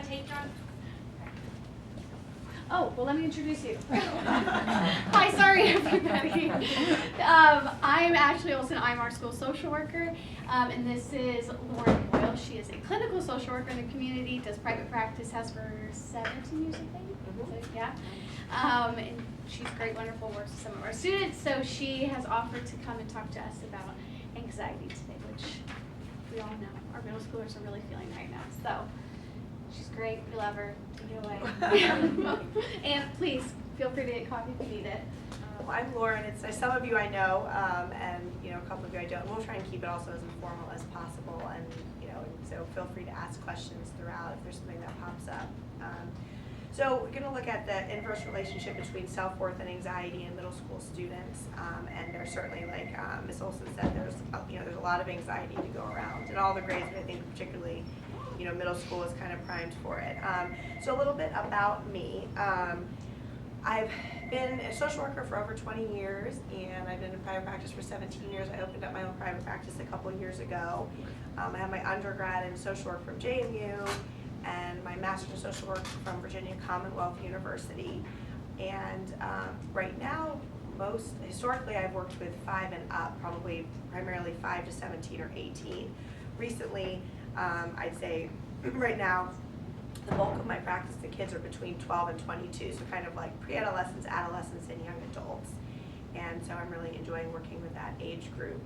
taped on? Oh, well, let me introduce you. Hi, sorry, everybody. I'm Ashley Olson. I'm our school social worker, and this is Lauren Boyle. She is a clinical social worker in the community, does private practice, has for 17 years, I think. So, yeah. And she's great, wonderful, works with some of our students, so she has offered to come and talk to us about anxiety today, which we all know our middle schoolers are really feeling right now. So she's great. We love her. Take it away. And please feel free to get coffee if you need it. Well, I'm Lauren. It's some of you I know, and a couple of you I don't. We'll try and keep it also as informal as possible, and so feel free to ask questions throughout if there's something that pops up. So we're going to look at the inverse relationship between self-worth and anxiety in middle school students, and there's certainly, like Ms. Olson said, there's a lot of anxiety to go around in all the grades, but I think particularly middle school is kind of primed for it. So a little bit about me. I've been a social worker for over 20 years, and I've been in private practice for 17 years. I opened up my own private practice a couple of years ago. I have my undergrad in social work from JMU, and my master's in social work from Virginia Commonwealth University. And right now, historically I've worked with 5 and up, probably primarily 5 to 17 or 18. Recently, I'd say right now, the bulk of my practice, the kids are between 12 and 22, so kind of like pre-adolescents, adolescents, and young adults. And so I'm really enjoying working with that age group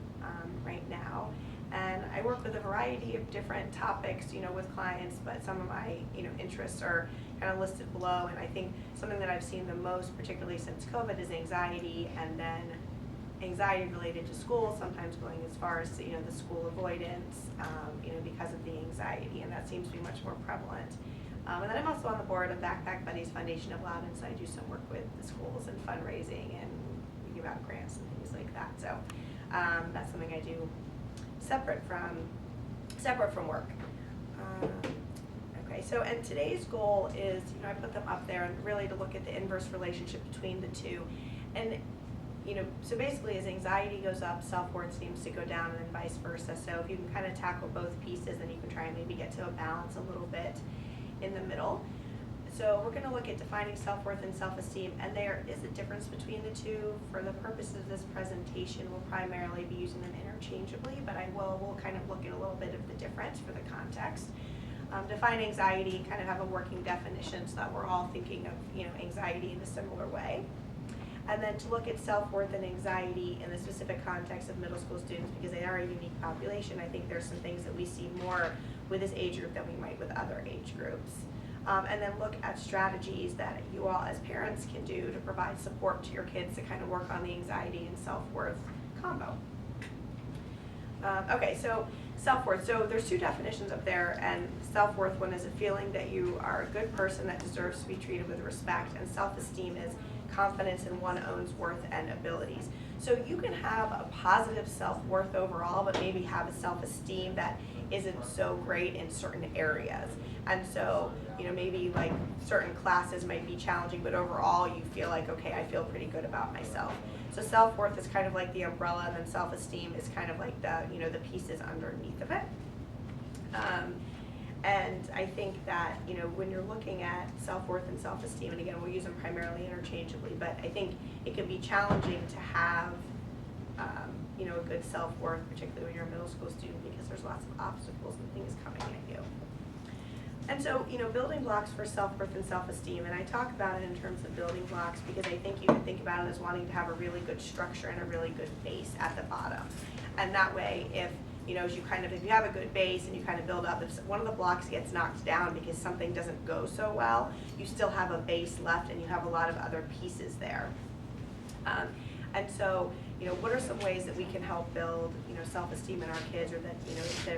right now. And I work with a variety of different topics, with clients, but some of my, interests are kind of listed below. And I think something that I've seen the most, particularly since COVID, is anxiety, and then anxiety related to school, sometimes going as far as, the school avoidance, because of the anxiety, and that seems to be much more prevalent. And then I'm also on the board of Backpack Buddies Foundation of Loudon, so I do some work with the schools and fundraising, and we give out grants and things like that. So that's something I do separate from work. Okay, so and today's goal is, I put them up there, and really to look at the inverse relationship between the two. And so basically as anxiety goes up, self-worth seems to go down, and then vice versa. So if you can kind of tackle both pieces, then you can try and maybe get to a balance a little bit in the middle. So we're going to look at defining self-worth and self-esteem, and there is a difference between the two. For the purposes of this presentation, we'll primarily be using them interchangeably, but we'll kind of look at a little bit of the difference for the context. Define anxiety, kind of have a working definition so that we're all thinking of anxiety in a similar way. And then to look at self-worth and anxiety in the specific context of middle school students, because they are a unique population. I think there's some things that we see more with this age group than we might with other age groups. And then look at strategies that you all as parents can do to provide support to your kids to kind of work on the anxiety and self-worth combo. Okay, so self-worth. So there's 2 definitions up there, and self-worth, one is a feeling that you are a good person that deserves to be treated with respect, and self-esteem is confidence in one's own worth and abilities. So you can have a positive self-worth overall, but maybe have a self-esteem that isn't so great in certain areas. And so, maybe like certain classes might be challenging, but overall you feel like, okay, I feel pretty good about myself. So self-worth is kind of like the umbrella, and then self-esteem is kind of like the, the pieces underneath of it. And I think that, when you're looking at self-worth and self-esteem, and again, we'll use them primarily interchangeably, but I think it can be challenging to have, a good self-worth, particularly when you're a middle school student, because there's lots of obstacles and things coming at you. And so, building blocks for self-worth and self-esteem, and I talk about it in terms of building blocks because I think you can think about it as wanting to have a really good structure and a really good base at the bottom. And that way, if you have a good base and you kind of build up, if one of the blocks gets knocked down because something doesn't go so well, you still have a base left and you have a lot of other pieces there. And so, what are some ways that we can help build, self-esteem in our kids, or that,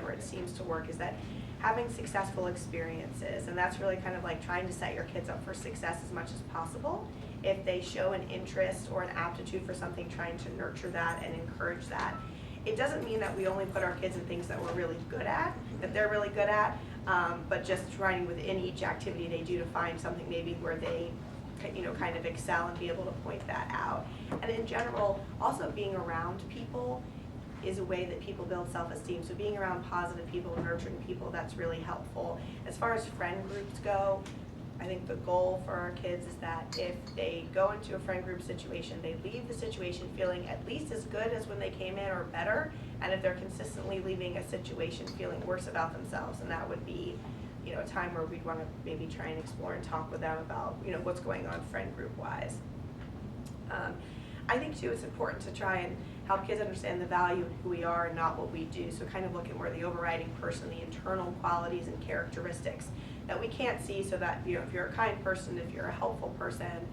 where it seems to work, is that having successful experiences, and that's really kind of like trying to set your kids up for success as much as possible. If they show an interest or an aptitude for something, trying to nurture that and encourage that. It doesn't mean that we only put our kids in things that we're really good at, that they're really good at, but just trying within each activity they do to find something maybe where they kind of excel and be able to point that out. And in general, also being around people is a way that people build self-esteem. So being around positive people, nurturing people, that's really helpful. As far as friend groups go, I think the goal for our kids is that if they go into a friend group situation, they leave the situation feeling at least as good as when they came in or better, and if they're consistently leaving a situation feeling worse about themselves, and that would be, you know, a time where we'd want to maybe try and explore and talk with them about, you know, what's going on friend group wise. I think too it's important to try and help kids understand the value of who we are and not what we do. So kind of look at more the overriding person, the internal qualities and characteristics that we can't see, so that, you know, if you're a kind person, if you're a helpful person,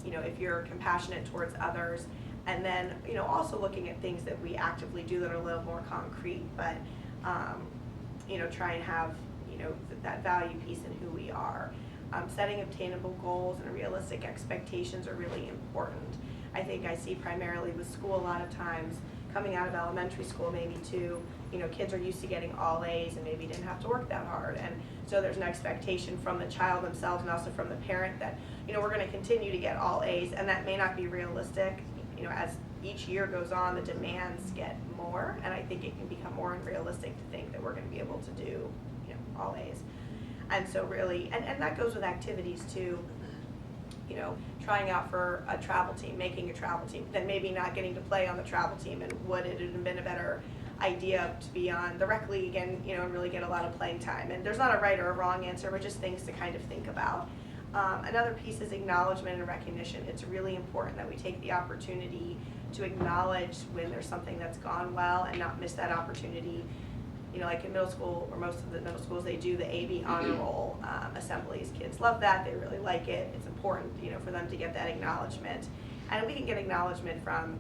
you know, if you're compassionate towards others, and then, you know, also looking at things that we actively do that are a little more concrete, but, you know, try and have, you know, that value piece in who we are. Setting obtainable goals and realistic expectations are really important. I think I see primarily with school a lot of times, coming out of elementary school maybe too, you know, kids are used to getting all A's and maybe didn't have to work that hard. And so there's an expectation from the child themselves and also from the parent that, you know, we're going to continue to get all A's, and that may not be realistic. You know, as each year goes on, the demands get more, and I think it can become more unrealistic to think that we're going to be able to do, you know, all A's. And so really, and that goes with activities too, you know, trying out for a travel team, making a travel team, then maybe not getting to play on the travel team, and would it have been a better idea to be on the rec league and, you know, and really get a lot of playing time. And there's not a right or a wrong answer, but just things to kind of think about. Another piece is acknowledgement and recognition. It's really important that we take the opportunity to acknowledge when there's something that's gone well and not miss that opportunity. You know, like in middle school, or most of the middle schools, they do the AB honor roll assemblies. Kids love that, they really like it. It's important, you know, for them to get that acknowledgement. And we can get acknowledgement from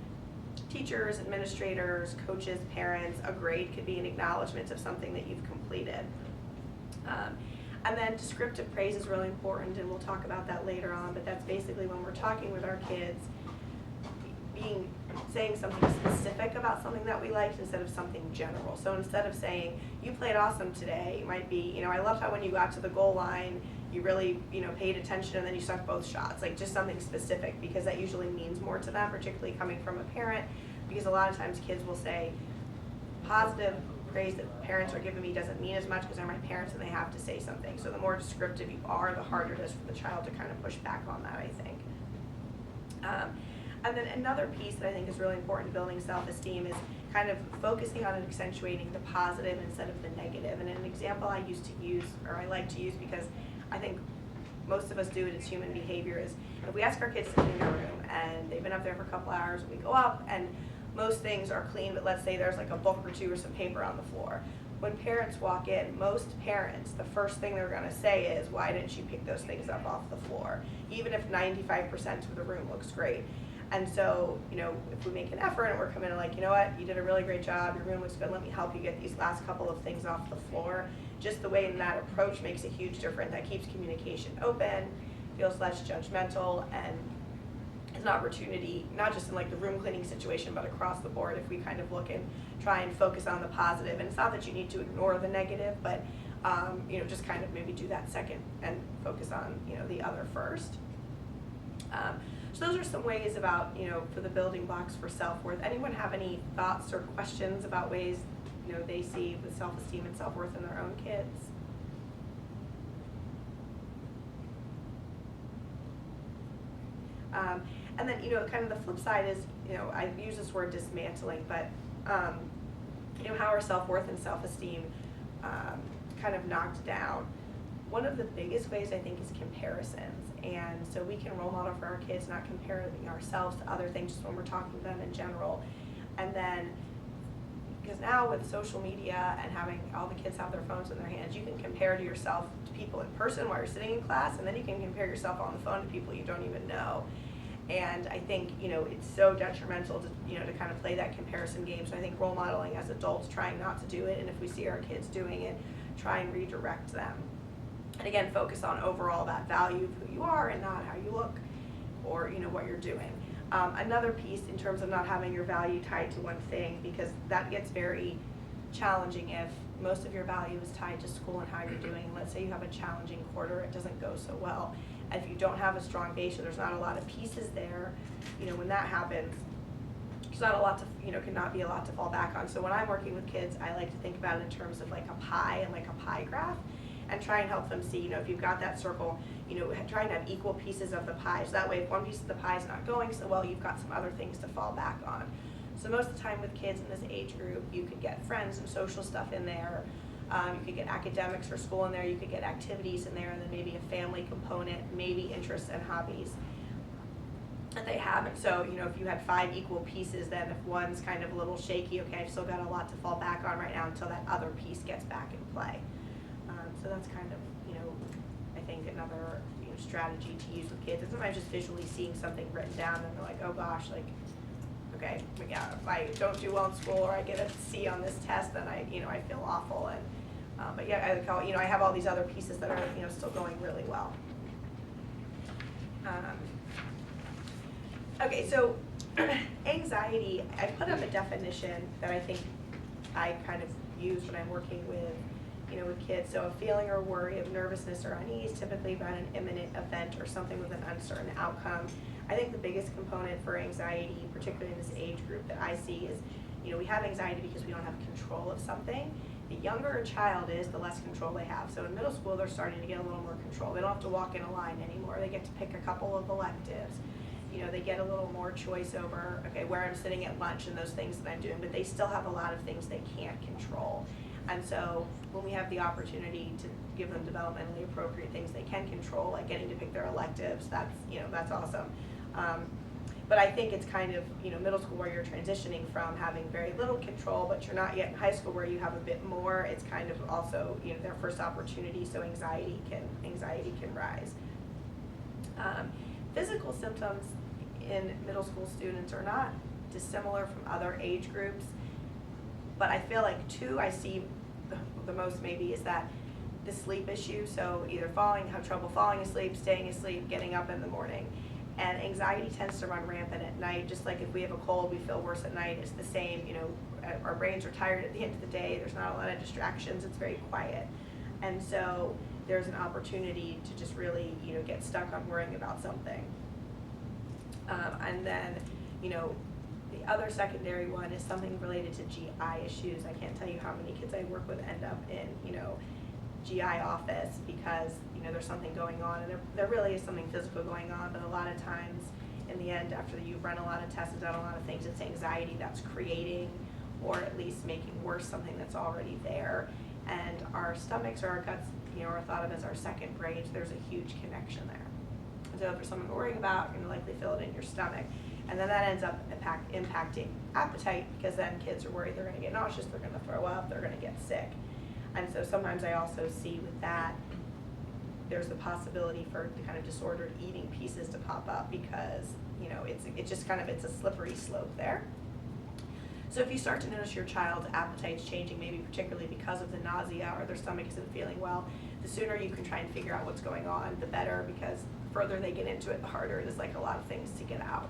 teachers, administrators, coaches, parents. A grade could be an acknowledgement of something that you've completed. And then descriptive praise is really important, and we'll talk about that later on, but that's basically when we're talking with our kids, saying something specific about something that we liked instead of something general. So instead of saying, you played awesome today, it might be, you know, I loved how when you got to the goal line, you really, you know, paid attention and then you sucked both shots. Like just something specific, because that usually means more to them, particularly coming from a parent, because a lot of times kids will say, positive praise that parents are giving me doesn't mean as much because they're my parents and they have to say something. So the more descriptive you are, the harder it is for the child to kind of push back on that, I think. And then another piece that I think is really important in building self-esteem is kind of focusing on and accentuating the positive instead of the negative. And an example I used to use, or I like to use because I think most of us do it, it's human behavior, is if we ask our kids to clean their room and they've been up there for a couple hours, we go up and most things are clean, but let's say there's like a book or two or some paper on the floor. When parents walk in, most parents, the first thing they're gonna say is, why didn't you pick those things up off the floor? Even if 95% of the room looks great. And so, you know, if we make an effort and we're coming in like, you know what, you did a really great job, your room looks good, let me help you get these last couple of things off the floor. Just the way in that approach makes a huge difference. That keeps communication open, feels less judgmental, and is an opportunity, not just in like the room cleaning situation, but across the board if we kind of look and try and focus on the positive. And it's not that you need to ignore the negative, but, you know, just kind of maybe do that second and focus on, you know, the other first. So those are some ways about, you know, for the building blocks for self-worth. Anyone have any thoughts or questions about ways, you know, they see with self-esteem and self-worth in their own kids? And then, you know, kind of the flip side is, you know, I use this word dismantling, but, you know, how are self-worth and self-esteem kind of knocked down? One of the biggest ways, I think, is comparisons. And so we can role model for our kids, not comparing ourselves to other things just when we're talking to them in general. And then, because now with social media and having all the kids have their phones in their hands, you can compare to yourself to people in person while you're sitting in class, and then you can compare yourself on the phone to people you don't even know. And I think, you know, it's so detrimental to, you know, to kind of play that comparison game. So I think role modeling as adults, trying not to do it, and if we see our kids doing it, try and redirect them. And again, focus on overall that value of who you are and not how you look or, you know, what you're doing. Another piece in terms of not having your value tied to one thing, because that gets very challenging if most of your value is tied to school and how you're doing. Let's say you have a challenging quarter, it doesn't go so well. And if you don't have a strong base or there's not a lot of pieces there, you know, when that happens, there's not a lot to, cannot be a lot to fall back on. So when I'm working with kids, I like to think about it in terms of like a pie and like a pie graph, and try and help them see, if you've got that circle, try and have equal pieces of the pie. So that way if one piece of the pie is not going so well, you've got some other things to fall back on. So most of the time with kids in this age group, you could get friends and social stuff in there. You could get academics for school in there, you could get activities in there, and then maybe a family component, maybe interests and hobbies that they have. And so, if you had 5 equal pieces, then if one's kind of a little shaky, okay, I've still got a lot to fall back on right now until that other piece gets back in play. So that's kind of, I think another strategy to use with kids. And sometimes just visually seeing something written down and they're like, oh gosh, like, okay, yeah, if I don't do well in school or I get a C on this test, then I feel awful. And but yeah, I have all these other pieces that are still going really well. Okay, so anxiety, I put up a definition that I think I kind of use when I'm working with with kids. So a feeling or worry of nervousness or unease, typically about an imminent event or something with an uncertain outcome. I think the biggest component for anxiety, particularly in this age group that I see, is we have anxiety because we don't have control of something. The younger a child is, the less control they have. So in middle school, they're starting to get a little more control. They don't have to walk in a line anymore. They get to pick a couple of electives. They get a little more choice over, okay, where I'm sitting at lunch and those things that I'm doing, but they still have a lot of things they can't control. And so when we have the opportunity to give them developmentally appropriate things they can control, like getting to pick their electives, that's awesome. But I think it's kind of, middle school where you're transitioning from having very little control, but you're not yet in high school where you have a bit more. It's kind of also, their first opportunity, so anxiety can rise. Physical symptoms in middle school students are not dissimilar from other age groups, but I feel like 2 I see the most maybe is that the sleep issue. So either have trouble falling asleep, staying asleep, getting up in the morning. And anxiety tends to run rampant at night. Just like if we have a cold, we feel worse at night. It's the same, our brains are tired at the end of the day. There's not a lot of distractions. It's very quiet. And so there's an opportunity to just really, get stuck on worrying about something. And then, the other secondary one is something related to GI issues. I can't tell you how many kids I work with end up in, GI office because, there's something going on, and there really is something physical going on, but a lot of times in the end, after you've run a lot of tests and done a lot of things, it's anxiety that's creating or at least making worse something that's already there. And our stomachs or our guts, are thought of as our second brain, so there's a huge connection there. And so if there's something worrying about, you're going to likely feel it in your stomach. And then that ends up impacting appetite, because then kids are worried they're going to get nauseous, they're going to throw up, they're going to get sick. And so sometimes I also see with that, there's the possibility for the kind of disordered eating pieces to pop up because, it's just kind of, it's a slippery slope there. So if you start to notice your child's appetite's changing, maybe particularly because of the nausea or their stomach isn't feeling well, the sooner you can try and figure out what's going on, the better, because the further they get into it, the harder it is, like a lot of things to get out.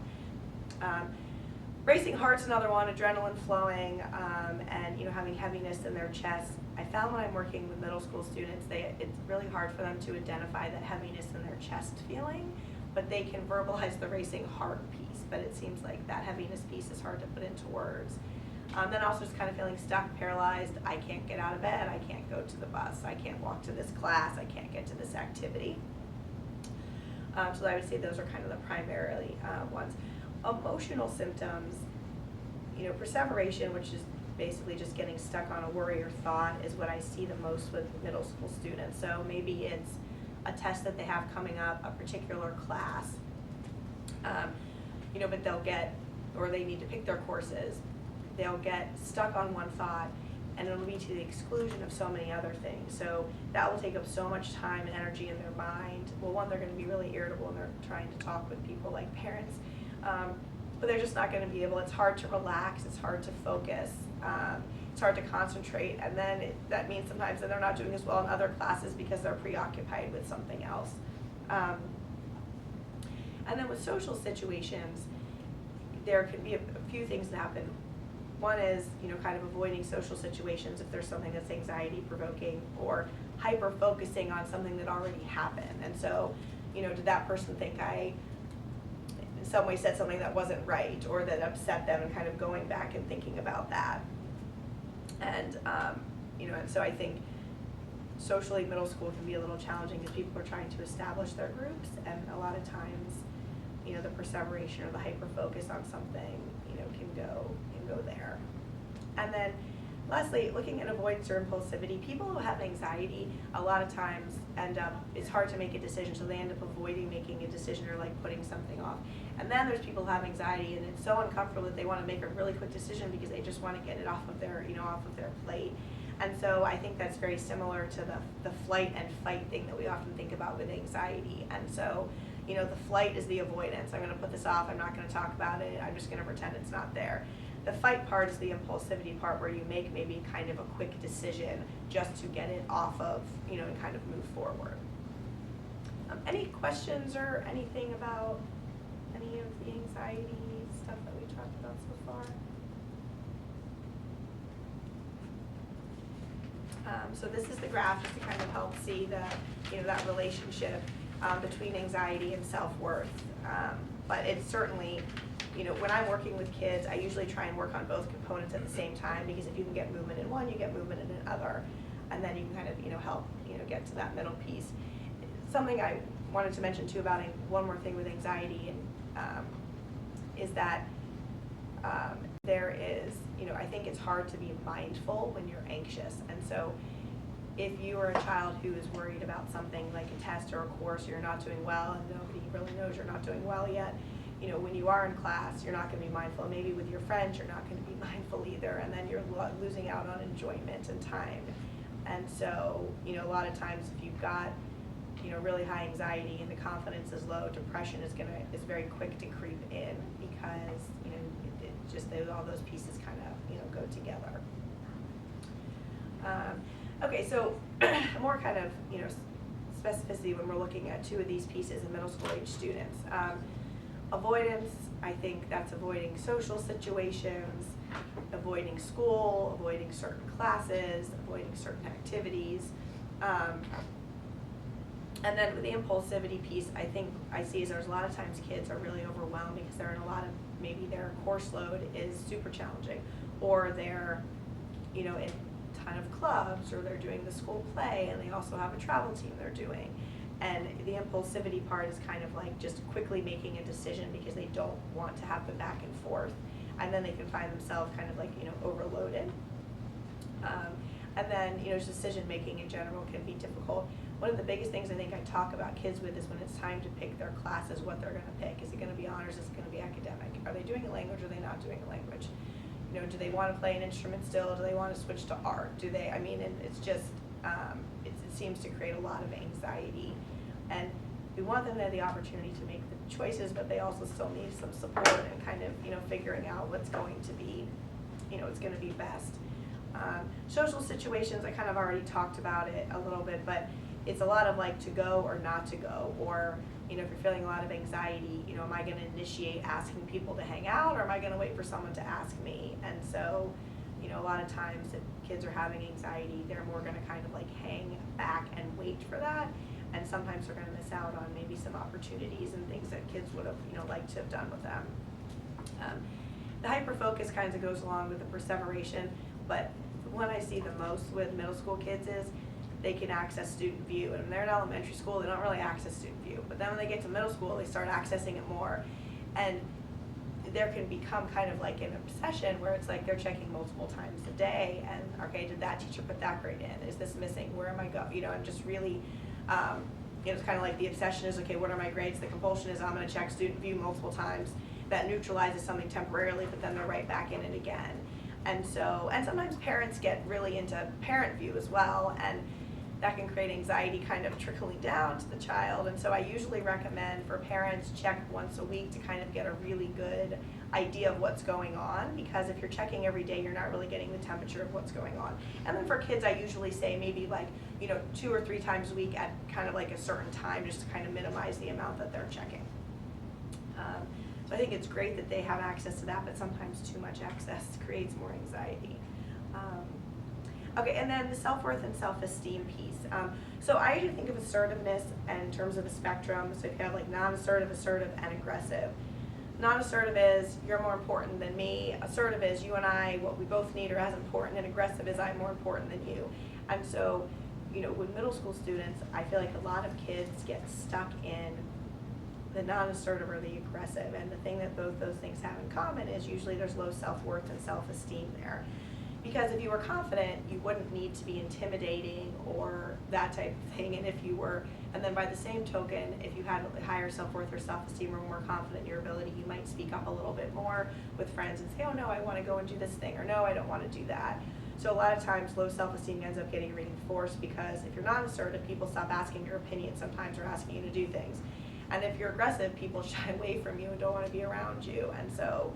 Racing heart's another one, adrenaline flowing, and having heaviness in their chest. I found when I'm working with middle school students, it's really hard for them to identify that heaviness in their chest feeling, but they can verbalize the racing heart piece, but it seems like that heaviness piece is hard to put into words. Then also just kind of feeling stuck, paralyzed. I can't get out of bed, I can't go to the bus, I can't walk to this class, I can't get to this activity. So I would say those are kind of the primarily ones. Emotional symptoms, perseveration, which is basically just getting stuck on a worry or thought, is what I see the most with middle school students. So maybe it's a test that they have coming up, a particular class, but they'll get, or they need to pick their courses, they'll get stuck on one thought, and it'll be to the exclusion of so many other things. So that will take up so much time and energy in their mind. Well, one, they're going to be really irritable when they're trying to talk with people like parents, but they're just not going to be able. It's hard to relax, it's hard to focus, it's hard to concentrate, and then that means sometimes that they're not doing as well in other classes because they're preoccupied with something else. And then with social situations, there can be a few things that happen. One is, kind of avoiding social situations if there's something that's anxiety provoking, or hyper focusing on something that already happened. And so, did that person think in some way said something that wasn't right or that upset them, and kind of going back and thinking about that. And, and so I think socially middle school can be a little challenging because people are trying to establish their groups, and a lot of times, the perseveration or the hyper focus on something, can go there. And then lastly, looking at avoidance or impulsivity, people who have anxiety a lot of times it's hard to make a decision, so they end up avoiding making a decision or like putting something off. And then there's people who have anxiety and it's so uncomfortable that they want to make a really quick decision because they just want to get it off of their plate. And so I think that's very similar to the flight and fight thing that we often think about with anxiety. And so, the flight is the avoidance. I'm going to put this off, I'm not going to talk about it, I'm just going to pretend it's not there. The fight part is the impulsivity part, where you make maybe kind of a quick decision just to get it off of, and kind of move forward. Any questions or anything about any of the anxiety stuff that we talked about so far? So this is the graph just to kind of help see that relationship between anxiety and self-worth. But it's certainly, when I'm working with kids, I usually try and work on both components at the same time, because if you can get movement in one, you get movement in another, and then you can kind of, help, get to that middle piece. Something I wanted to mention too about one more thing with anxiety is that there is, I think it's hard to be mindful when you're anxious. And so if you are a child who is worried about something like a test or a course, you're not doing well, and nobody really knows you're not doing well yet, when you are in class, you're not going to be mindful. Maybe with your friends, you're not going to be mindful either, and then you're losing out on enjoyment and time. And so, a lot of times if you've got, really high anxiety and the confidence is low, depression is very quick to creep in, because, all those pieces kind of, go together. Okay, so more kind of, specificity when we're looking at two of these pieces in middle school age students. Avoidance, I think that's avoiding social situations, avoiding school, avoiding certain classes, avoiding certain activities. And then with the impulsivity piece, I think I see is there's a lot of times kids are really overwhelmed because they're in a lot of, maybe their course load is super challenging, or they're, in a ton of clubs, or they're doing the school play and they also have a travel team they're doing. And the impulsivity part is kind of like just quickly making a decision because they don't want to have the back and forth. And then they can find themselves kind of like, overloaded. And then, decision making in general can be difficult. One of the biggest things I think I talk about kids with is when it's time to pick their classes, what they're going to pick. Is it going to be honors? Is it going to be academic? Are they doing a language or are they not doing a language? Do they want to play an instrument still? Do they want to switch to art? Do they, and it's just, it seems to create a lot of anxiety. And we want them to have the opportunity to make the choices, but they also still need some support and kind of, figuring out what's going to be, what's going to be best. Social situations, I kind of already talked about it a little bit, but it's a lot of like to go or not to go, or, if you're feeling a lot of anxiety, am I going to initiate asking people to hang out, or am I going to wait for someone to ask me? And so, a lot of times if kids are having anxiety, they're more going to kind of like hang back and wait for that. And sometimes they're going to miss out on maybe some opportunities and things that kids would have, liked to have done with them. The hyper-focus kind of goes along with the perseveration, but what I see the most with middle school kids is they can access student view. And when they're in elementary school, they don't really access student view. But then when they get to middle school, they start accessing it more. And there can become kind of like an obsession where it's like they're checking multiple times a day. And, okay, did that teacher put that grade in? Is this missing? Where am I going? And just really, it's kind of like the obsession is, okay, what are my grades? The compulsion is I'm going to check student view multiple times. That neutralizes something temporarily, but then they're right back in it again. And so, and sometimes parents get really into parent view as well, and that can create anxiety kind of trickling down to the child. And so I usually recommend for parents check once a week to kind of get a really good idea of what's going on, because if you're checking every day, you're not really getting the temperature of what's going on. And then for kids, I usually say maybe like, 2 or 3 times a week at kind of like a certain time, just to kind of minimize the amount that they're checking. So I think it's great that they have access to that, but sometimes too much access creates more anxiety. Okay, and then the self-worth and self-esteem piece. So I usually think of assertiveness in terms of a spectrum. So if you have like non-assertive, assertive, and aggressive. Non-assertive is, you're more important than me. Assertive is, you and I, what we both need are as important. And aggressive is, I'm more important than you. And so, with middle school students, I feel like a lot of kids get stuck in the non-assertive or the aggressive. And the thing that both those things have in common is usually there's low self-worth and self-esteem there. Because if you were confident, you wouldn't need to be intimidating or that type of thing. And if you were, and then by the same token, if you had higher self-worth or self-esteem or more confident in your ability, you might speak up a little bit more with friends and say, oh no, I want to go and do this thing, or no, I don't want to do that. So a lot of times low self-esteem ends up getting reinforced because if you're not assertive, people stop asking your opinion sometimes or asking you to do things. And if you're aggressive, people shy away from you and don't want to be around you. And so,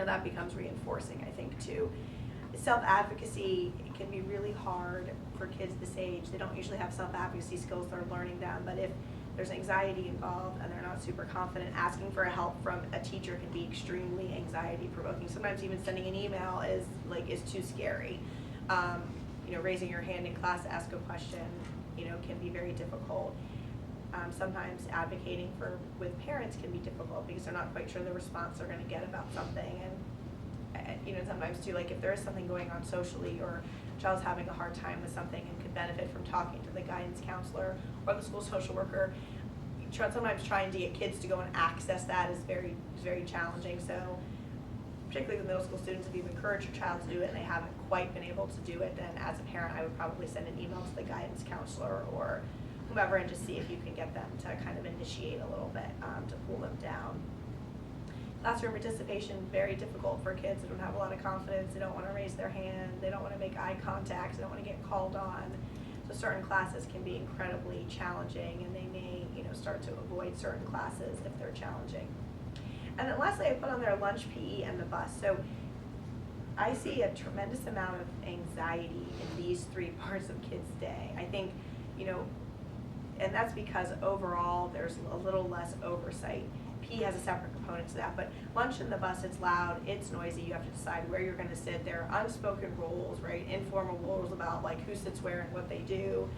that becomes reinforcing, I think, too. Self-advocacy can be really hard for kids this age. They don't usually have self-advocacy skills, they're learning them, but if there's anxiety involved and they're not super confident, asking for help from a teacher can be extremely anxiety provoking. Sometimes even sending an email is too scary. Raising your hand in class to ask a question, can be very difficult. Sometimes advocating with parents can be difficult because they're not quite sure the response they're going to get about something. And sometimes too, like if there is something going on socially or a child's having a hard time with something and could benefit from talking to the guidance counselor or the school social worker, sometimes trying to get kids to go and access that is very, very challenging. So particularly with middle school students, if you've encouraged your child to do it and they haven't quite been able to do it, then as a parent I would probably send an email to the guidance counselor or whomever and just see if you can get them to kind of initiate a little bit to pull them down. Classroom participation, very difficult for kids who don't have a lot of confidence. They don't want to raise their hand. They don't want to make eye contact. They don't want to get called on. So certain classes can be incredibly challenging, and they may, start to avoid certain classes if they're challenging. And then lastly, I put on there lunch, PE, and the bus. So I see a tremendous amount of anxiety in these three parts of kids' day. I think, and that's because overall there's a little less oversight. PE has a separate component to that, but lunch and the bus, it's loud, it's noisy, you have to decide where you're going to sit. There are unspoken rules, right? Informal rules about who sits where and what they do.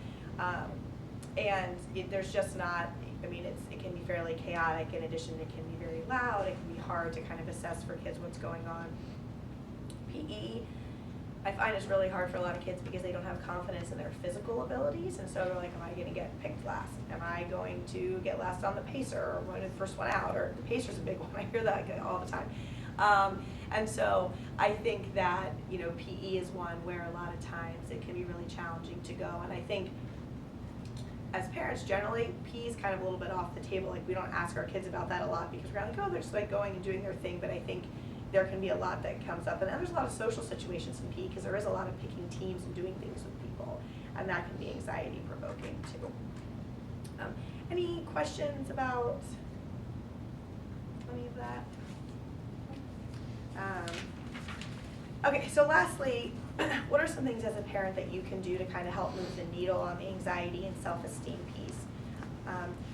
There's just not, it can be fairly chaotic. In addition, it can be very loud. It can be hard to kind of assess for kids what's going on. PE, I find it's really hard for a lot of kids because they don't have confidence in their physical abilities, and so they're like, am I going to get picked last? Am I going to get last on the pacer or one of the first one out? Or the pacer's a big one. I hear that all the time. And so I think that, PE is one where a lot of times it can be really challenging to go. And I think as parents, generally, PE is kind of a little bit off the table. We don't ask our kids about that a lot because we're like, oh, they're just going and doing their thing. But I think there can be a lot that comes up. And then there's a lot of social situations in PE because there is a lot of picking teams and doing things with people. And that can be anxiety provoking too. Any questions about any of that? Okay, so lastly, what are some things as a parent that you can do to kind of help move the needle on the anxiety and self-esteem piece?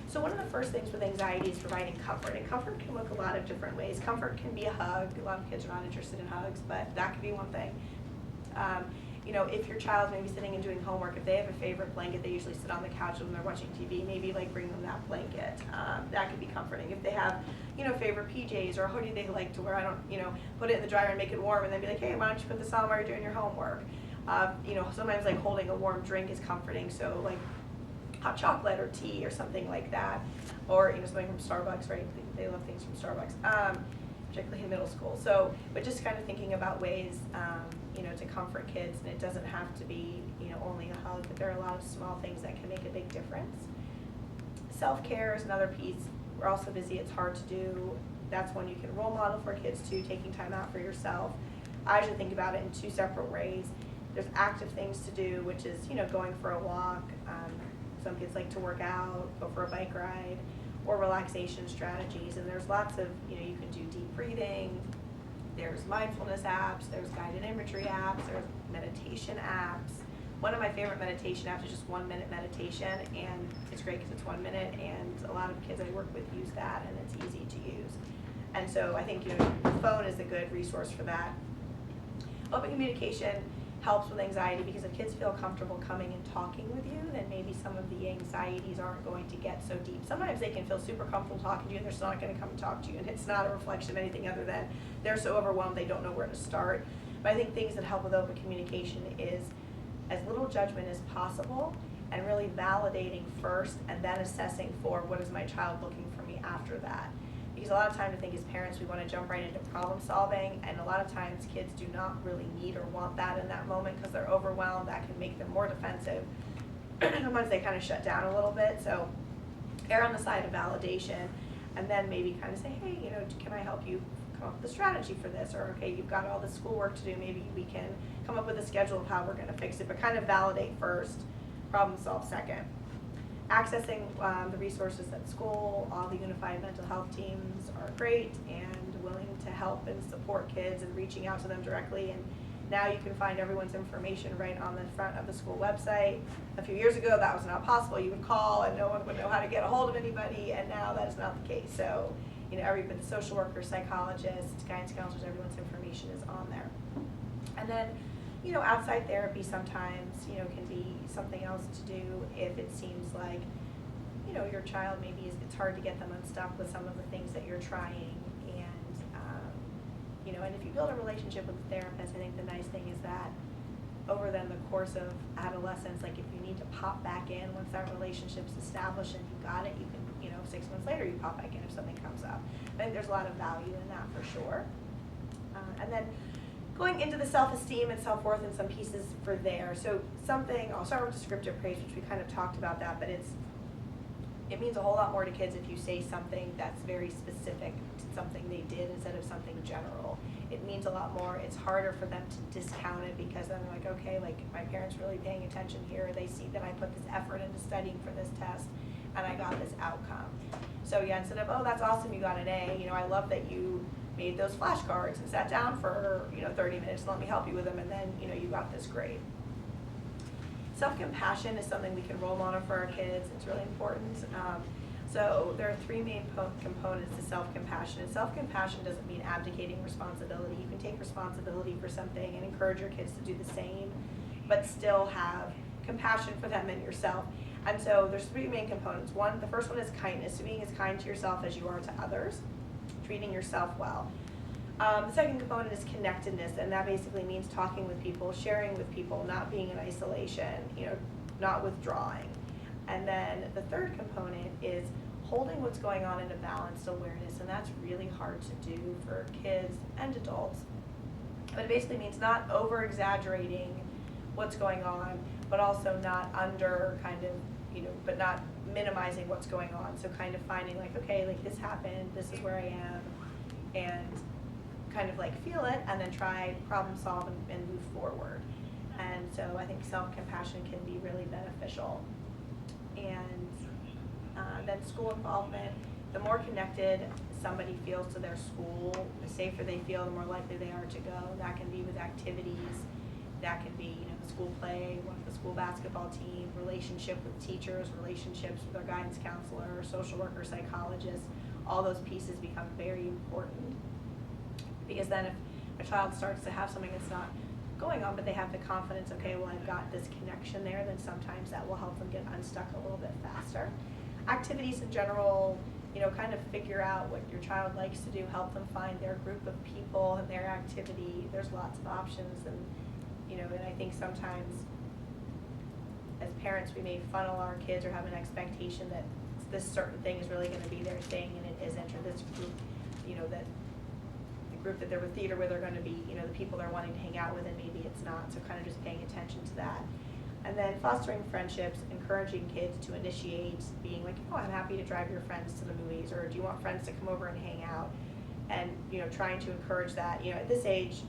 So one of the first things with anxiety is providing comfort, and comfort can look a lot of different ways. Comfort can be a hug. A lot of kids are not interested in hugs, but that could be one thing. If your child's maybe sitting and doing homework, if they have a favorite blanket, they usually sit on the couch when they're watching TV, maybe bring them that blanket. That could be comforting. If they have, favorite PJs or a hoodie they like to wear, put it in the dryer and make it warm and then be like, hey, why don't you put this on while you're doing your homework? Sometimes holding a warm drink is comforting, so hot chocolate or tea or something like that. Or, something from Starbucks, right? They love things from Starbucks. Particularly in middle school. So, but just kind of thinking about ways, to comfort kids, and it doesn't have to be, only a hug, but there are a lot of small things that can make a big difference. Self-care is another piece. We're also busy, it's hard to do. That's one you can role model for kids too, taking time out for yourself. I usually think about it in two separate ways. There's active things to do, which is, going for a walk. Some kids like to work out, go for a bike ride, or relaxation strategies. And there's lots of, you can do deep breathing, there's mindfulness apps, there's guided imagery apps, there's meditation apps. One of my favorite meditation apps is just 1 minute meditation, and it's great because it's 1 minute, and a lot of kids I work with use that, and it's easy to use. And so I think, the phone is a good resource for that. Open communication, helps with anxiety, because if kids feel comfortable coming and talking with you, then maybe some of the anxieties aren't going to get so deep. Sometimes they can feel super comfortable talking to you and they're still not going to come and talk to you, and it's not a reflection of anything other than they're so overwhelmed they don't know where to start. But I think things that help with open communication is as little judgment as possible, and really validating first and then assessing for what is my child looking for me after that. Because a lot of times I think as parents we want to jump right into problem solving, and a lot of times kids do not really need or want that in that moment because they're overwhelmed. That can make them more defensive. Sometimes they kind of shut down a little bit. So err on the side of validation, and then maybe kind of say, hey, you know, can I help you come up with a strategy for this? Or, okay, you've got all this schoolwork to do, maybe we can come up with a schedule of how we're going to fix it, but kind of validate first, problem solve second. Accessing the resources at school, all the unified mental health teams are great and willing to help and support kids, and reaching out to them directly. And now you can find everyone's information right on the front of the school website. A few years ago that was not possible. You would call and no one would know how to get a hold of anybody, and now that is not the case. So, you know, everybody, the social workers, psychologists, guidance counselors, everyone's information is on there. And then, you know, outside therapy sometimes, you know, can be something else to do if it seems like, you know, your child maybe it's hard to get them unstuck with some of the things that you're trying. And, you know, and if you build a relationship with a therapist, I think the nice thing is that over then the course of adolescence, like if you need to pop back in once that relationship's established and you got it, you can, you know, 6 months later you pop back in if something comes up. I think there's a lot of value in that for sure. And then going into the self-esteem and self-worth and some pieces for there. So something, I'll start with descriptive praise, which we kind of talked about that, but it means a whole lot more to kids if you say something that's very specific to something they did instead of something general. It means a lot more. It's harder for them to discount it, because then they're like, okay, like my parents really paying attention here. They see that I put this effort into studying for this test and I got this outcome. So yeah, instead of, oh, that's awesome, you got an A, you know, I love that you made those flashcards and sat down for, you know, 30 minutes and let me help you with them, and then, you know, you got this grade. Self-compassion is something we can role model for our kids. It's really important. So there are 3 main components to self-compassion. And self-compassion doesn't mean abdicating responsibility. You can take responsibility for something and encourage your kids to do the same, but still have compassion for them and yourself. And so there's 3 main components. The first one is kindness. So being as kind to yourself as you are to others, treating yourself well. The second component is connectedness, and that basically means talking with people, sharing with people, not being in isolation, you know, not withdrawing. And then the third component is holding what's going on in a balanced awareness, and that's really hard to do for kids and adults. But it basically means not over-exaggerating what's going on, but also not under kind of, you know, but not minimizing what's going on. So kind of finding like, okay, like this happened, this is where I am, and kind of like feel it and then try problem solve and move forward. And so I think self-compassion can be really beneficial. And then school involvement, the more connected somebody feels to their school, the safer they feel, the more likely they are to go. That can be with activities, that can be, you know, the school play, the school basketball team, relationship with teachers, relationships with their guidance counselor, social worker, psychologist. All those pieces become very important, because then if a child starts to have something that's not going on, but they have the confidence, okay, well, I've got this connection there, then sometimes that will help them get unstuck a little bit faster. Activities in general, you know, kind of figure out what your child likes to do, help them find their group of people and their activity. There's lots of options, and, you know, and I think sometimes as parents we may funnel our kids or have an expectation that this certain thing is really going to be their thing and it isn't, or this group, you know, that the group that they're with theater with are going to be, you know, the people they're wanting to hang out with, and maybe it's not. So kind of just paying attention to that. And then fostering friendships, encouraging kids to initiate, being like, oh, I'm happy to drive your friends to the movies, or do you want friends to come over and hang out? And, you know, trying to encourage that. You know, at this age,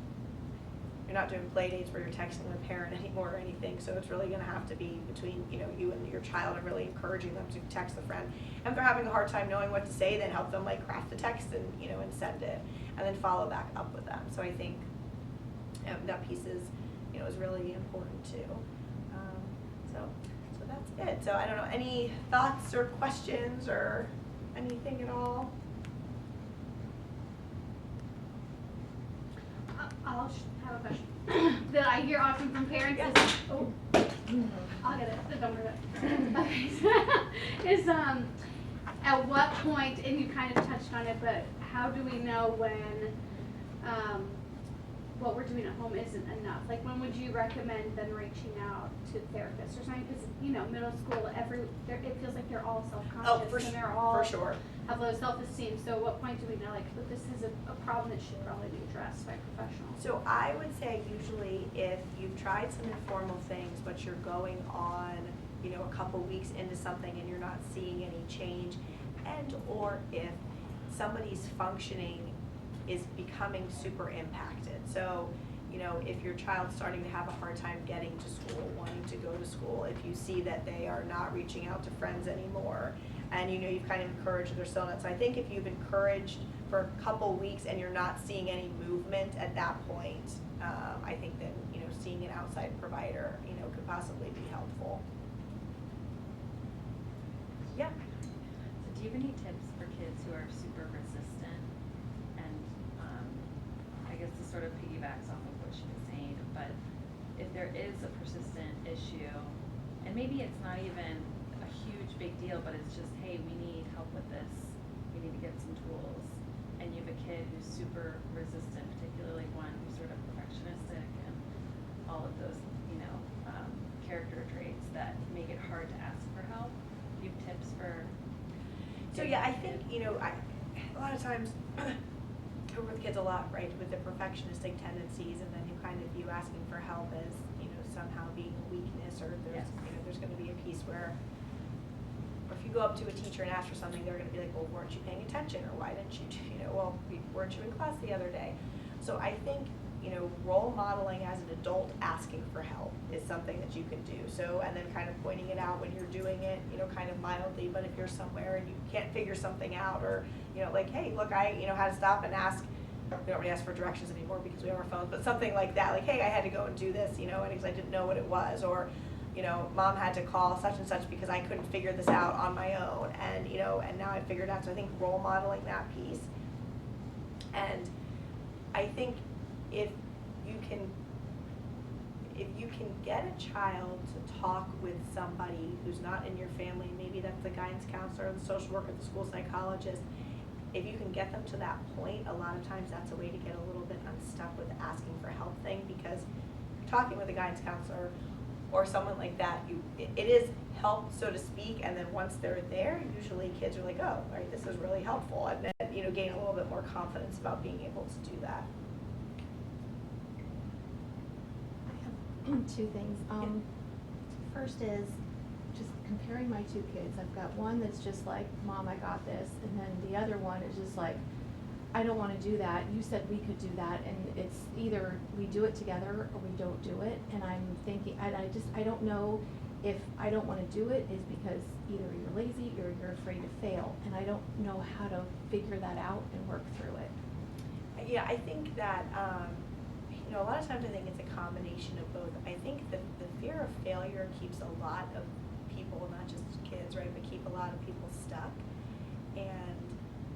you're not doing play dates where you're texting the parent anymore or anything, so it's really going to have to be between, you know, you and your child, and really encouraging them to text the friend. And if they're having a hard time knowing what to say, then help them like craft the text and, you know, and send it, and then follow back up with them. So I think that piece is, you know, is really important too. So that's it. So I don't know, any thoughts or questions or anything at all? I'll have a question. that I hear often from parents is, oh, I'll get it, don't worry about it. Okay, is at what point, and you kind of touched on it, but how do we know when what we're doing at home isn't enough? Like, when would you recommend them reaching out to therapists or something? Because, you know, middle school, it feels like they're all self-conscious and they're all for sure. have low self-esteem. So at what point do we know, like, that this is a problem that should probably be addressed by professionals? So I would say usually if you've tried some informal things, but you're going on, you know, a couple weeks into something and you're not seeing any change, and or if somebody's functioning is becoming super impacted. So, you know, if your child's starting to have a hard time getting to school, wanting to go to school, if you see that they are not reaching out to friends anymore, and you know you've kind of encouraged they're still not. So I think if you've encouraged for a couple weeks and you're not seeing any movement at that point, I think that, you know, seeing an outside provider, you know, could possibly be helpful. Yeah. So do you have any tips for kids who are super resistant? And I guess this sort of piggybacks off of what she was saying, but if there is a persistent issue, and maybe it's not even a huge big deal, but it's just, hey, we need help with this, we need to get some tools, and you have a kid who's super resistant, particularly one who's sort of perfectionistic and all of those, you know, character traits that make it hard to ask for help. Do you have tips for? So yeah, I think, you know, a lot of times I work with kids a lot, right, with the perfectionistic tendencies, and then who kind of view asking for help as, you know, somehow being a weakness, or there's, you know, there's going to be a piece where, or if you go up to a teacher and ask for something, they're going to be like, well, weren't you paying attention, or why didn't you, you know, well, weren't you in class the other day? So I think, you know, role modeling as an adult asking for help is something that you can do. So, and then kind of pointing it out when you're doing it, you know, kind of mildly, but if you're somewhere and you can't figure something out, or, you know, like, hey, look, I, you know, had to stop and ask, we don't really ask for directions anymore because we have our phones, but something like that, like, hey, I had to go and do this, you know, and because I didn't know what it was, or, you know, mom had to call such and such because I couldn't figure this out on my own, and, you know, and now I figured out. So I think role modeling that piece. And I think if you can get a child to talk with somebody who's not in your family, maybe that's the guidance counselor, the social worker, the school psychologist, if you can get them to that point, a lot of times that's a way to get a little bit unstuck with the asking for help thing, because talking with a guidance counselor or someone like that, it is help, so to speak, and then once they're there, usually kids are like, oh, right, this is really helpful, and then, you know, gain a little bit more confidence about being able to do that. Two things. First is just comparing my two kids. I've got one that's just like, Mom, I got this, and then the other one is just like, I don't want to do that. You said we could do that, and it's either we do it together or we don't do it. And I'm thinking, I don't know if I don't want to do it is because either you're lazy or you're afraid to fail, and I don't know how to figure that out and work through it. Yeah, I think that, you know, a lot of times I think it's a combination of both. I think that the fear of failure keeps a lot of people, not just kids, right, but keep a lot of people stuck. And,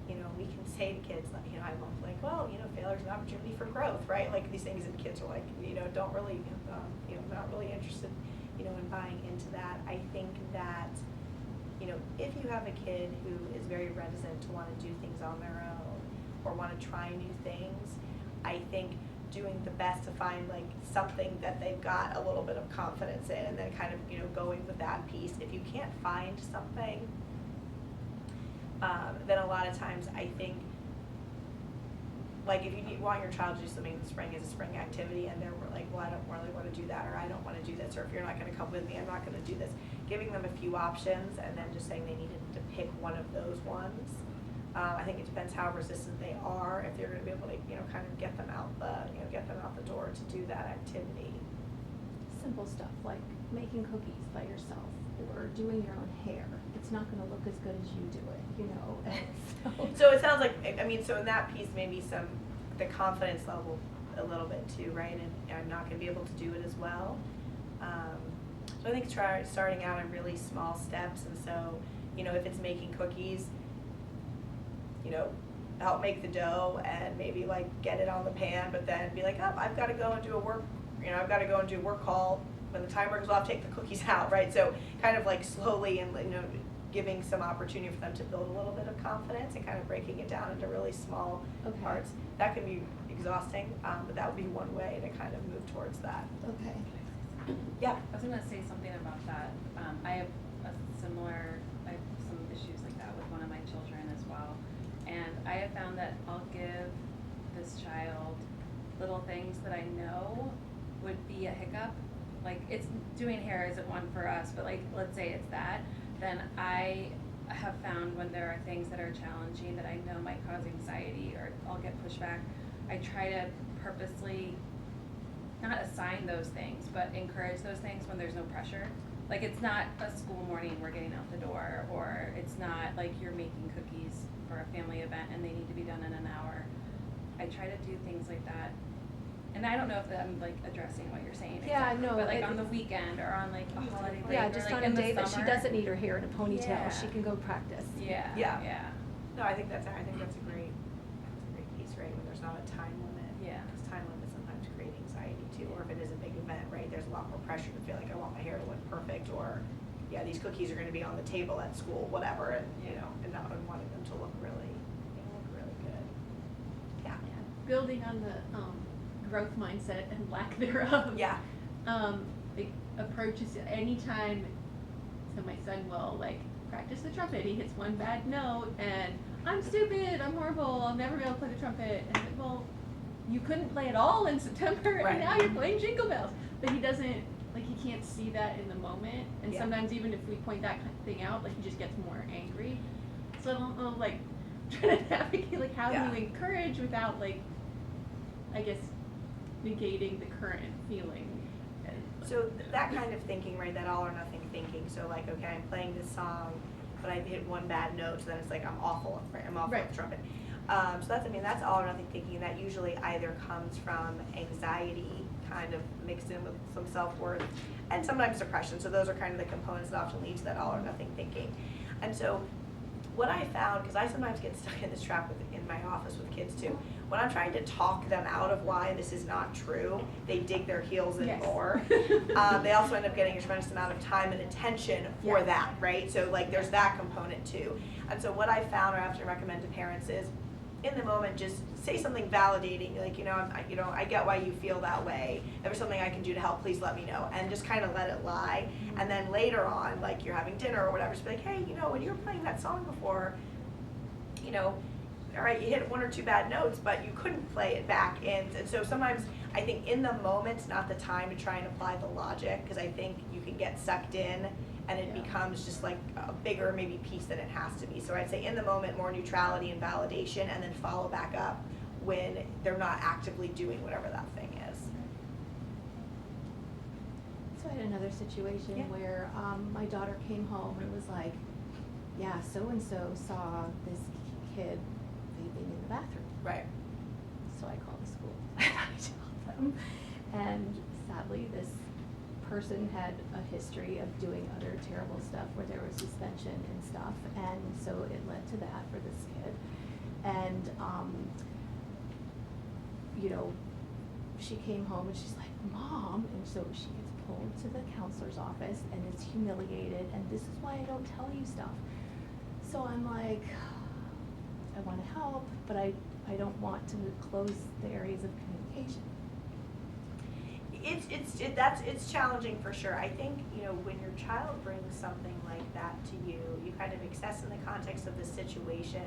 you know, we can say to kids, like, you know, I'm like, well, you know, failure is an opportunity for growth, right? Like these things, and kids are like, you know, don't really, you know, not really interested, you know, in buying into that. I think that, you know, if you have a kid who is very reticent to want to do things on their own or want to try new things, I think doing the best to find like something that they've got a little bit of confidence in, and then kind of, you know, going with that piece. If you can't find something, then a lot of times I think, like if you want your child to do something in the spring as a spring activity, and they're like, well, I don't really want to do that, or I don't want to do this, or if you're not going to come with me, I'm not going to do this. Giving them a few options and then just saying they needed to pick one of those ones. I think it depends how resistant they are, if they're going to be able to, you know, kind of get them out the door to do that activity. Simple stuff like making cookies by yourself or doing your own hair. It's not going to look as good as you do it, you know. So it sounds like, I mean, so in that piece, maybe the confidence level a little bit too, right? And I'm not going to be able to do it as well. So I think starting out in really small steps, and so, you know, if it's making cookies, you know, help make the dough and maybe like get it on the pan, but then be like, oh, I've got to go and do a work you know, I've got to go and do work call. When the timer goes off, take the cookies out, right? So kind of like slowly and, you know, giving some opportunity for them to build a little bit of confidence and kind of breaking it down into really small Okay. parts. That can be exhausting, but that would be one way to kind of move towards that. Okay. Yeah. I was gonna say something about that. I have I have some issues like that with one of my children as well. And I have found that I'll give this child little things that I know would be a hiccup. Like, it's doing hair isn't one for us, but like, let's say it's that, then I have found when there are things that are challenging that I know might cause anxiety or I'll get pushback, I try to purposely not assign those things, but encourage those things when there's no pressure. Like, it's not a school morning, we're getting out the door, or it's not like you're making cookies for a family event and they need to be done in an hour. I try to do things like that. And I don't know if I'm like addressing what you're saying Yeah, exactly, no, but like it- on the weekend or on like a holiday break Yeah, or just like on a in the day that she summer. doesn't need her hair in a ponytail, Yeah. she can go practice. Yeah, Yeah. yeah, No, I think that's a great piece, right? When there's not a time limit. Yeah. Because time limits sometimes create anxiety too, or if it is a big event, right? There's a lot more pressure to feel like I want my hair to look perfect, or yeah, these cookies are going to be on the table at school, whatever, and you Yeah. know, and not and wanting them to look really, good. Yeah. Building on the growth mindset and lack thereof. Yeah. The approach is anytime, so my son will like practice the trumpet, he hits one bad note and I'm stupid, I'm horrible, I'll never be able to play the trumpet. And I'm like, well, you couldn't play at all in September Right. and now you're playing Jingle Bells. But he doesn't, like he can't see that in the moment. And Yeah. sometimes even if we point that kind of thing out, like he just gets more angry. So I don't know, like, trying to navigate, like, how Yeah. do you encourage without, like, I guess, negating the current feeling. So that kind of thinking, right? That all or nothing thinking. So like, okay, I'm playing this song, but I hit one bad note, so then it's like I'm awful. I'm awful Right. at the trumpet. So that's all or nothing thinking. That usually either comes from anxiety, kind of mixed in with some self-worth, and sometimes depression. So those are kind of the components that often lead to that all or nothing thinking. And so what I found, because I sometimes get stuck in this trap in my office with kids too, when I'm trying to talk them out of why this is not true, they dig their heels in Yes. more. They also end up getting a tremendous amount of time and attention for Yeah. that, right? So like there's that component too. And so what I found, or I often recommend to parents, is in the moment just say something validating, like, I get why you feel that way. If there's something I can do to help, please let me know. And just kind of let it lie. And then later on, like you're having dinner or whatever, just be like, hey, when you were playing that song before, all right, you hit one or two bad notes, but you couldn't play it back in. And so sometimes I think in the moment's not the time to try and apply the logic, because I think you can get sucked in and it Yeah. becomes just like a bigger maybe piece than it has to be. So I'd say in the moment, more neutrality and validation, and then follow back up when they're not actively doing whatever that thing is. So I had another situation Yeah. where my daughter came home and was like, yeah, so-and-so saw this kid vaping in the bathroom. Right. So I called the school. I told them. And sadly, this person had a history of doing other terrible stuff where there was suspension and stuff. And so it led to that for this kid. And, she came home and she's like, Mom. And so she gets pulled to the counselor's office and is humiliated. And this is why I don't tell you stuff. So I'm like, I want to help, but I don't want to close the areas of communication. It's challenging for sure. I think, when your child brings something like that to you, you kind of assess in the context of the situation,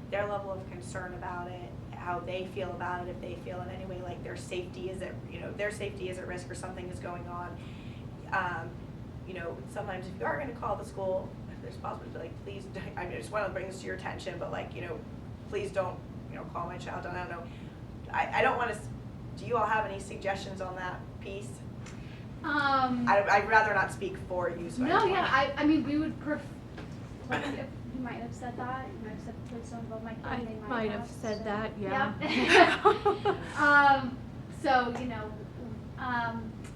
their level of concern about it, how they feel about it, if they feel in any way like their safety is at risk or something is going on. Sometimes if you are going to call the school, if there's possibility, like, please, I just want to bring this to your attention, but please don't, call my child. I don't know. I don't want to. Do you all have any suggestions on that piece? I'd rather not speak for you. So No, I yeah, I mean, we would like, if you might have said that, you might have said, please don't involve my kid, I they might have said so- that, So,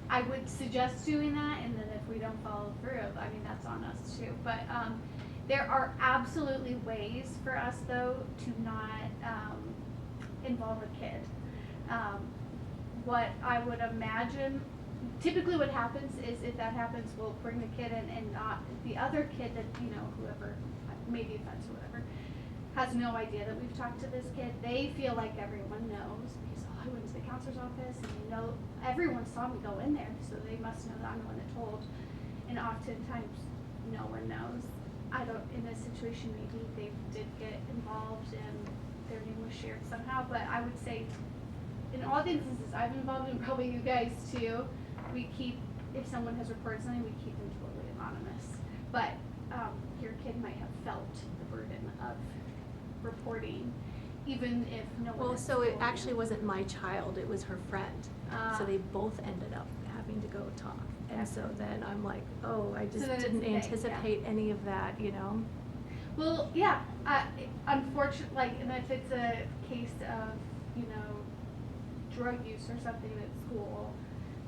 I would suggest doing that, and then if we don't follow through, I mean, that's on us too. But there are absolutely ways for us, though, to not involve a kid. what I would imagine, typically what happens is if that happens, we'll bring the kid in and not, the other kid that, you know, whoever, maybe offense or whatever, has no idea that we've talked to this kid. They feel like everyone knows because, oh, I went to the counselor's office and you know, everyone saw me go in there, so they must know that I'm the one that told. And oftentimes, no one knows. I don't, in this situation, maybe they did get involved and their name was shared somehow, but I would say in all the instances I've been involved in, probably you guys too, we keep, if someone has reported something, we keep them totally anonymous. But your kid might have felt the burden of reporting, even if no one Well, has so it told actually you. wasn't my child, it was her friend. So they both ended up having to go talk. And so then I'm like, oh, I just then it's didn't okay, yeah. anticipate any of that, you know? Well, yeah, unfortunately, like, and if it's a case of, you know, drug use or something at school,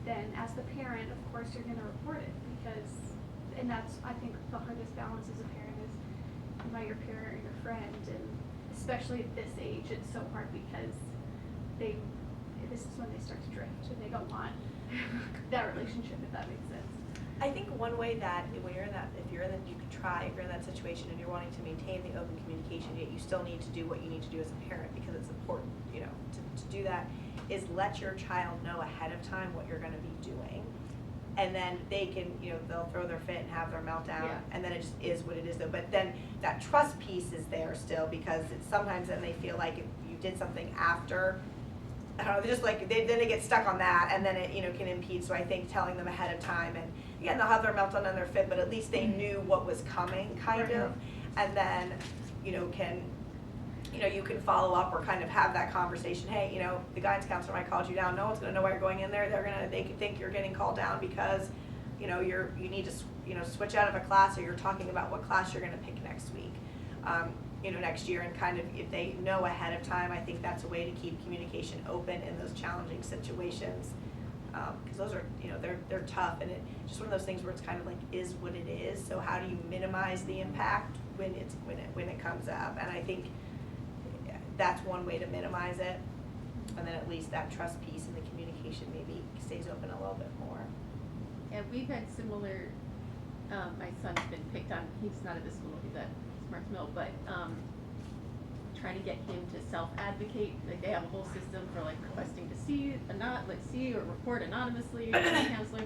then as the parent, of course, you're gonna report it because, and that's, I think, the hardest balance as a parent is, am I your parent or your friend? And especially at this age, it's so hard because this is when they start to drift and they don't want that relationship, if that makes sense. I think one way that when you're in that, if you're in that situation and you're wanting to maintain the open communication, yet you still need to do what you need to do as a parent because it's important, you know, to do that, is let your child know ahead of time what you're going to be doing. And then they can, you know, they'll throw their fit and have their meltdown, Yeah. and then it just is what it is though. But then that trust piece is there still because it's sometimes then they feel like if you did something after, I don't know, they're just like, then they get stuck on that and then it, you know, can impede. So I think telling them ahead of time, and again, they'll have their meltdown and their fit, but at least they knew what was coming kind of. And then, you know, you can follow up or kind of have that conversation. Hey, you know, the guidance counselor might called you down. No one's gonna know why you're going in there. They could think you're getting called down because, you know, you need to, you know, switch out of a class or you're talking about what class you're gonna pick next week. You know, next year, and kind of if they know ahead of time, I think that's a way to keep communication open in those challenging situations. Because those are, you know, they're tough, and it's just one of those things where it's kind of like is what it is. So how do you minimize the impact when it comes up? And I think that's one way to minimize it, and then at least that trust piece and the communication maybe stays open a little bit more. And we've had similar, my son's been picked on, he's not at this school, he's at Smarts Mill, but trying to get him to self-advocate, like they have a whole system for like requesting to see or report anonymously to the counselor,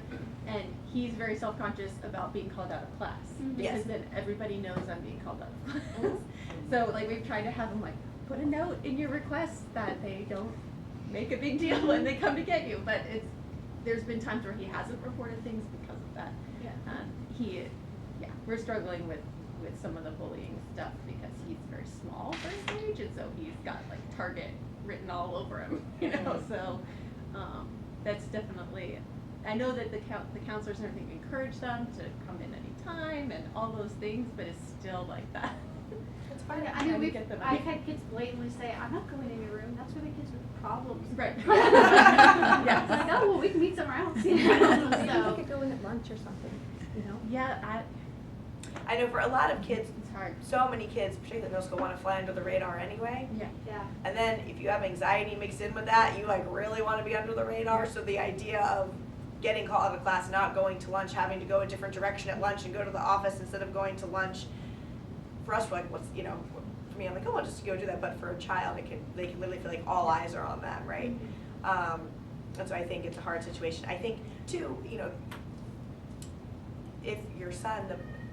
and he's very self-conscious about being called out of class, because Yes. then everybody knows I'm being called out of class. So like we've tried to have him like, put a note in your request that they don't make a big deal when they come to get you, but there's been times where he hasn't reported things because of that. We're struggling with some of the bullying stuff because he's very small for his age, and so he's got like Target written all over him, you know. So that's definitely. I know that the counselors and everything encourage them to come in anytime and all those things, but it's still like that. It's fine. I mean, I've Yeah. had kids blatantly say, I'm not going in your room, that's where the kids with problems. Right. Yeah. Like, oh, well, we can meet somewhere else, you know, Maybe so. we could go in at lunch or something, you know? Yeah, I know for a lot of kids, it's hard. so many kids, particularly in middle school, want to fly under the radar anyway. Yeah. Yeah. And then if you have anxiety mixed in with that, you like really want to be under the radar. So the idea of getting called out of class, not going to lunch, having to go a different direction at lunch and go to the office instead of going to lunch, for us, we're like, what's, you know, for me, I'm like, oh, I'll just go do that. But for a child, they can literally feel like all eyes are on them, right? And so I think it's a hard situation. I think too, you know, if your son,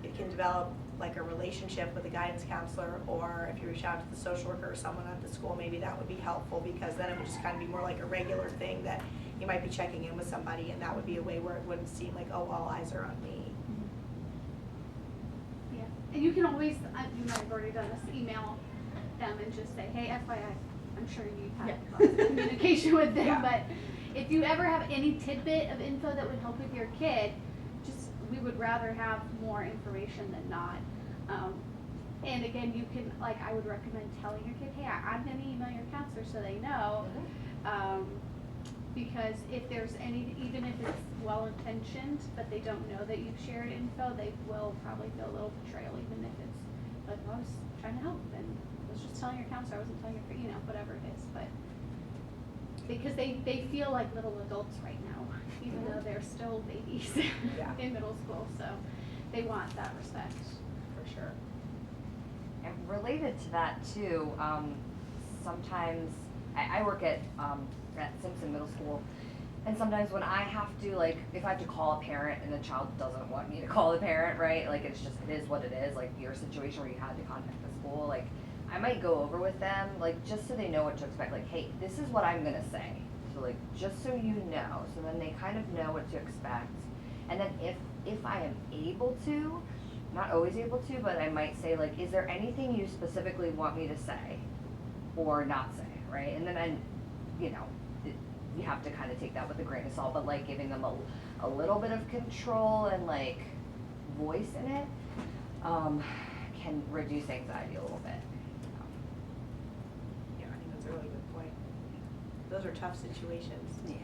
it can develop like a relationship with a guidance counselor, or if you reach out to the social worker or someone at the school, maybe that would be helpful, because then it would just kind of be more like a regular thing that you might be checking in with somebody, and that would be a way where it wouldn't seem like, oh, all eyes are on me. Yeah, and you can always, you might have already done this, email them and just say, hey, FYI, I'm sure you've had lots of communication with them, Yeah. but if you ever have any tidbit of info that would help with your kid, just, we would rather have more information than not. And again, you can, like, I would recommend telling your kid, hey, I'm gonna email your counselor so they know. Because if there's any, even if it's well-intentioned, but they don't know that you've shared info, they will probably feel a little betrayal, even if it's like, well, I was trying to help, and I was just telling your counselor, I wasn't telling your, you know, whatever it is, but. because they feel like little adults right now, even though they're still babies Yeah. in middle school, so they want that respect. For sure. And related to that too, sometimes I work at Simpson Middle School, and sometimes when I have to, like, if I have to call a parent and the child doesn't want me to call the parent, right? Like, it is what it is. Like your situation where you had to contact the school, like I might go over with them, like just so they know what to expect. Like, hey, this is what I'm gonna say. So like, just so you know, so then they kind of know what to expect. And then if I am able to, not always able to, but I might say like, is there anything you specifically want me to say or not say, right? And then you know, you have to kind of take that with a grain of salt, but like giving them a little bit of control and like voice in it can reduce anxiety a little bit. Yeah, I think that's a really good point. Those are tough situations. Yeah.